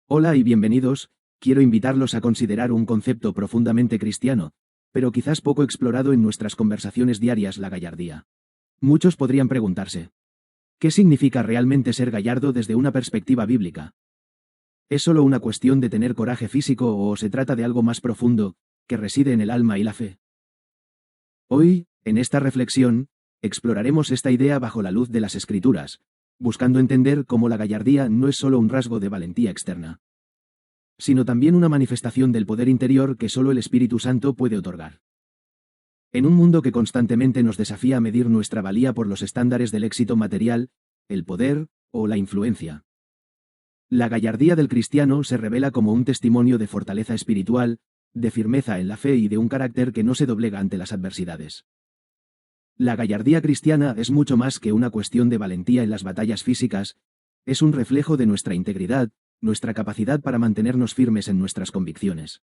Hola y bienvenidos. Quiero invitarlos a considerar un concepto profundamente cristiano, pero quizás poco explorado en nuestras conversaciones diarias: la gallardía. Muchos podrían preguntarse, ¿qué significa realmente ser gallardo desde una perspectiva bíblica? ¿Es solo una cuestión de tener coraje físico o se trata de algo más profundo, que reside en el alma y la fe? Hoy, en esta reflexión, exploraremos esta idea bajo la luz de las Escrituras, buscando entender cómo la gallardía no es solo un rasgo de valentía externa, sino también una manifestación del poder interior que solo el Espíritu Santo puede otorgar. En un mundo que constantemente nos desafía a medir nuestra valía por los estándares del éxito material, el poder o la influencia, la gallardía del cristiano se revela como un testimonio de fortaleza espiritual, de firmeza en la fe y de un carácter que no se doblega ante las adversidades. La gallardía cristiana es mucho más que una cuestión de valentía en las batallas físicas, es un reflejo de nuestra integridad, nuestra capacidad para mantenernos firmes en nuestras convicciones,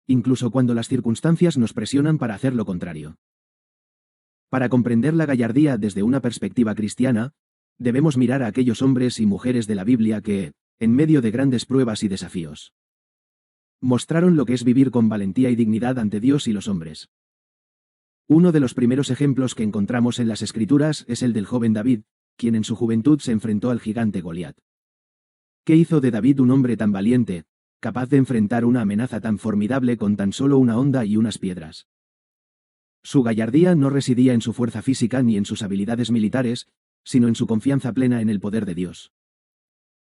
incluso cuando las circunstancias nos presionan para hacer lo contrario. Para comprender la gallardía desde una perspectiva cristiana, debemos mirar a aquellos hombres y mujeres de la Biblia que, en medio de grandes pruebas y desafíos, mostraron lo que es vivir con valentía y dignidad ante Dios y los hombres. Uno de los primeros ejemplos que encontramos en las Escrituras es el del joven David, quien en su juventud se enfrentó al gigante Goliat. ¿Qué hizo de David un hombre tan valiente, capaz de enfrentar una amenaza tan formidable con tan solo una honda y unas piedras? Su gallardía no residía en su fuerza física ni en sus habilidades militares, sino en su confianza plena en el poder de Dios.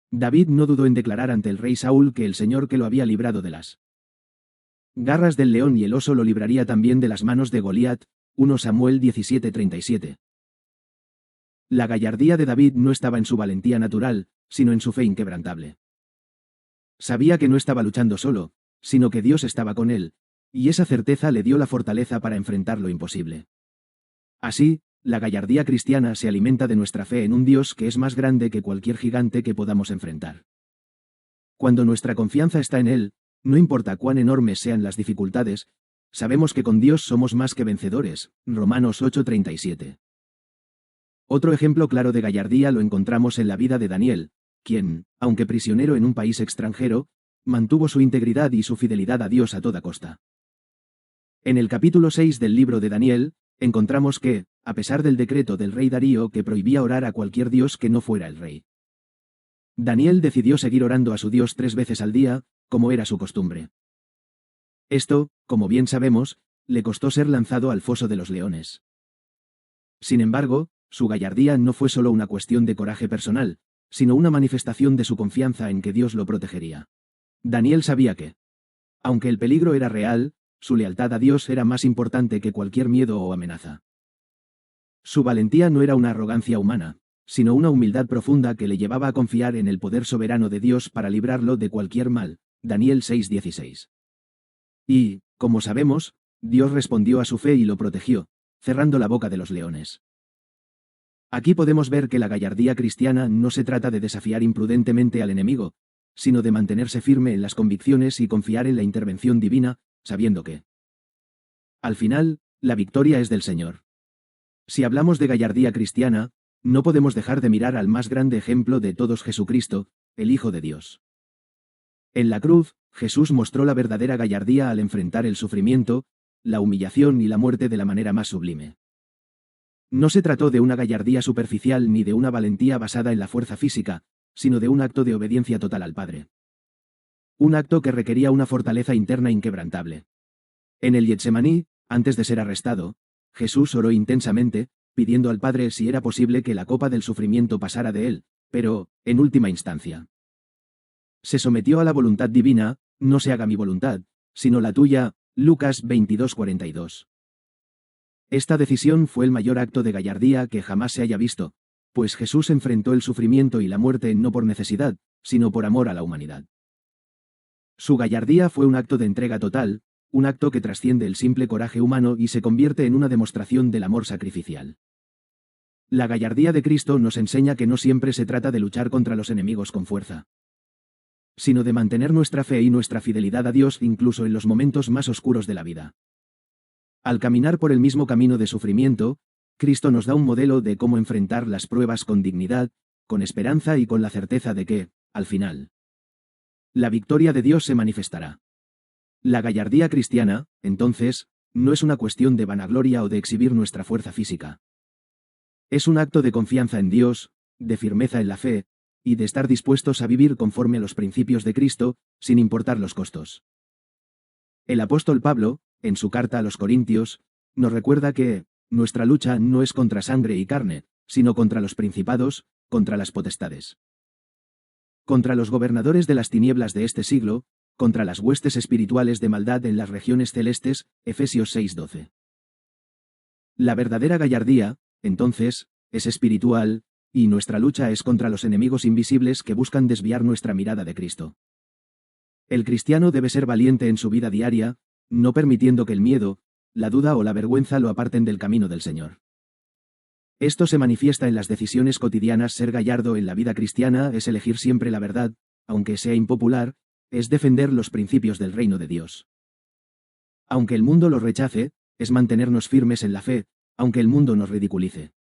David no dudó en declarar ante el rey Saúl que el Señor que lo había librado de las garras del león y el oso lo libraría también de las manos de Goliat. 1 Samuel 17:37. La gallardía de David no estaba en su valentía natural, sino en su fe inquebrantable. Sabía que no estaba luchando solo, sino que Dios estaba con él, y esa certeza le dio la fortaleza para enfrentar lo imposible. Así, la gallardía cristiana se alimenta de nuestra fe en un Dios que es más grande que cualquier gigante que podamos enfrentar. Cuando nuestra confianza está en Él, no importa cuán enormes sean las dificultades, sabemos que con Dios somos más que vencedores. Romanos 8:37. Otro ejemplo claro de gallardía lo encontramos en la vida de Daniel, quien, aunque prisionero en un país extranjero, mantuvo su integridad y su fidelidad a Dios a toda costa. En el capítulo 6 del libro de Daniel, encontramos que, a pesar del decreto del rey Darío que prohibía orar a cualquier dios que no fuera el rey, Daniel decidió seguir orando a su Dios 3 veces al día, como era su costumbre. Esto, como bien sabemos, le costó ser lanzado al foso de los leones. Sin embargo, su gallardía no fue solo una cuestión de coraje personal, sino una manifestación de su confianza en que Dios lo protegería. Daniel sabía que, aunque el peligro era real, su lealtad a Dios era más importante que cualquier miedo o amenaza. Su valentía no era una arrogancia humana, sino una humildad profunda que le llevaba a confiar en el poder soberano de Dios para librarlo de cualquier mal. Daniel 6:16. Y, como sabemos, Dios respondió a su fe y lo protegió, cerrando la boca de los leones. Aquí podemos ver que la gallardía cristiana no se trata de desafiar imprudentemente al enemigo, sino de mantenerse firme en las convicciones y confiar en la intervención divina, sabiendo que, al final, la victoria es del Señor. Si hablamos de gallardía cristiana, no podemos dejar de mirar al más grande ejemplo de todos: Jesucristo, el Hijo de Dios. En la cruz, Jesús mostró la verdadera gallardía al enfrentar el sufrimiento, la humillación y la muerte de la manera más sublime. No se trató de una gallardía superficial ni de una valentía basada en la fuerza física, sino de un acto de obediencia total al Padre. Un acto que requería una fortaleza interna inquebrantable. En el Getsemaní, antes de ser arrestado, Jesús oró intensamente, pidiendo al Padre si era posible que la copa del sufrimiento pasara de él, pero, en última instancia, se sometió a la voluntad divina. No se haga mi voluntad, sino la tuya. Lucas 22:42. Esta decisión fue el mayor acto de gallardía que jamás se haya visto, pues Jesús enfrentó el sufrimiento y la muerte no por necesidad, sino por amor a la humanidad. Su gallardía fue un acto de entrega total, un acto que trasciende el simple coraje humano y se convierte en una demostración del amor sacrificial. La gallardía de Cristo nos enseña que no siempre se trata de luchar contra los enemigos con fuerza, sino de mantener nuestra fe y nuestra fidelidad a Dios incluso en los momentos más oscuros de la vida. Al caminar por el mismo camino de sufrimiento, Cristo nos da un modelo de cómo enfrentar las pruebas con dignidad, con esperanza y con la certeza de que, al final, La victoria de Dios se manifestará. La gallardía cristiana, entonces, no es una cuestión de vanagloria o de exhibir nuestra fuerza física. Es un acto de confianza en Dios, de firmeza en la fe, y de estar dispuestos a vivir conforme a los principios de Cristo, sin importar los costos. El apóstol Pablo, en su carta a los Corintios, nos recuerda que nuestra lucha no es contra sangre y carne, sino contra los principados, contra las potestades. Contra los gobernadores de las tinieblas de este siglo, contra las huestes espirituales de maldad en las regiones celestes, Efesios 6:12. La verdadera gallardía, entonces, es espiritual, y nuestra lucha es contra los enemigos invisibles que buscan desviar nuestra mirada de Cristo. El cristiano debe ser valiente en su vida diaria, no permitiendo que el miedo, la duda o la vergüenza lo aparten del camino del Señor. Esto se manifiesta en las decisiones cotidianas. Ser gallardo en la vida cristiana es elegir siempre la verdad, aunque sea impopular, es defender los principios del reino de Dios. Aunque el mundo los rechace, es mantenernos firmes en la fe, aunque el mundo nos ridiculice.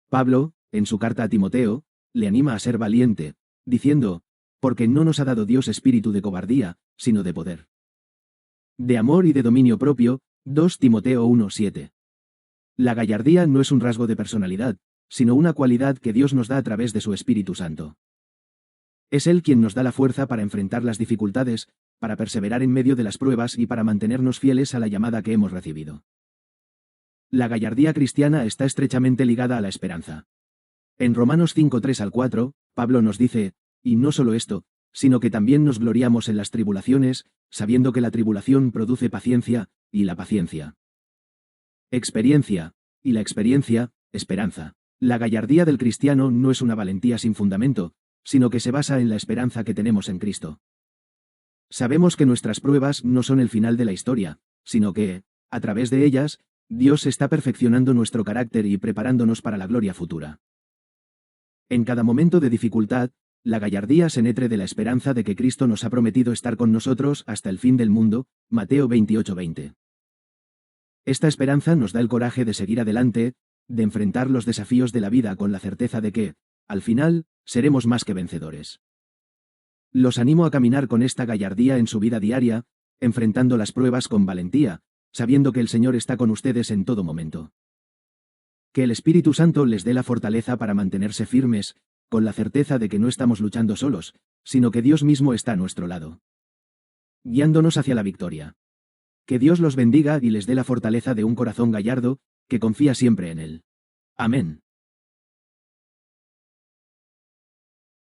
Pablo, en su carta a Timoteo, le anima a ser valiente, diciendo, porque no nos ha dado Dios espíritu de cobardía, sino de poder, de amor y de dominio propio, 2 Timoteo 1:7. La gallardía no es un rasgo de personalidad, sino una cualidad que Dios nos da a través de su Espíritu Santo. Es Él quien nos da la fuerza para enfrentar las dificultades, para perseverar en medio de las pruebas y para mantenernos fieles a la llamada que hemos recibido. La gallardía cristiana está estrechamente ligada a la esperanza. En Romanos 5:3-4, Pablo nos dice, y no solo esto, sino que también nos gloriamos en las tribulaciones, sabiendo que la tribulación produce paciencia, y la paciencia, experiencia, y la experiencia, esperanza. La gallardía del cristiano no es una valentía sin fundamento, sino que se basa en la esperanza que tenemos en Cristo. Sabemos que nuestras pruebas no son el final de la historia, sino que, a través de ellas, Dios está perfeccionando nuestro carácter y preparándonos para la gloria futura. En cada momento de dificultad, la gallardía se nutre de la esperanza de que Cristo nos ha prometido estar con nosotros hasta el fin del mundo, Mateo 28:20. Esta esperanza nos da el coraje de seguir adelante, de enfrentar los desafíos de la vida con la certeza de que, al final, seremos más que vencedores. Los animo a caminar con esta gallardía en su vida diaria, enfrentando las pruebas con valentía, sabiendo que el Señor está con ustedes en todo momento. Que el Espíritu Santo les dé la fortaleza para mantenerse firmes, con la certeza de que no estamos luchando solos, sino que Dios mismo está a nuestro lado, guiándonos hacia la victoria. Que Dios los bendiga y les dé la fortaleza de un corazón gallardo, que confía siempre en Él. Amén.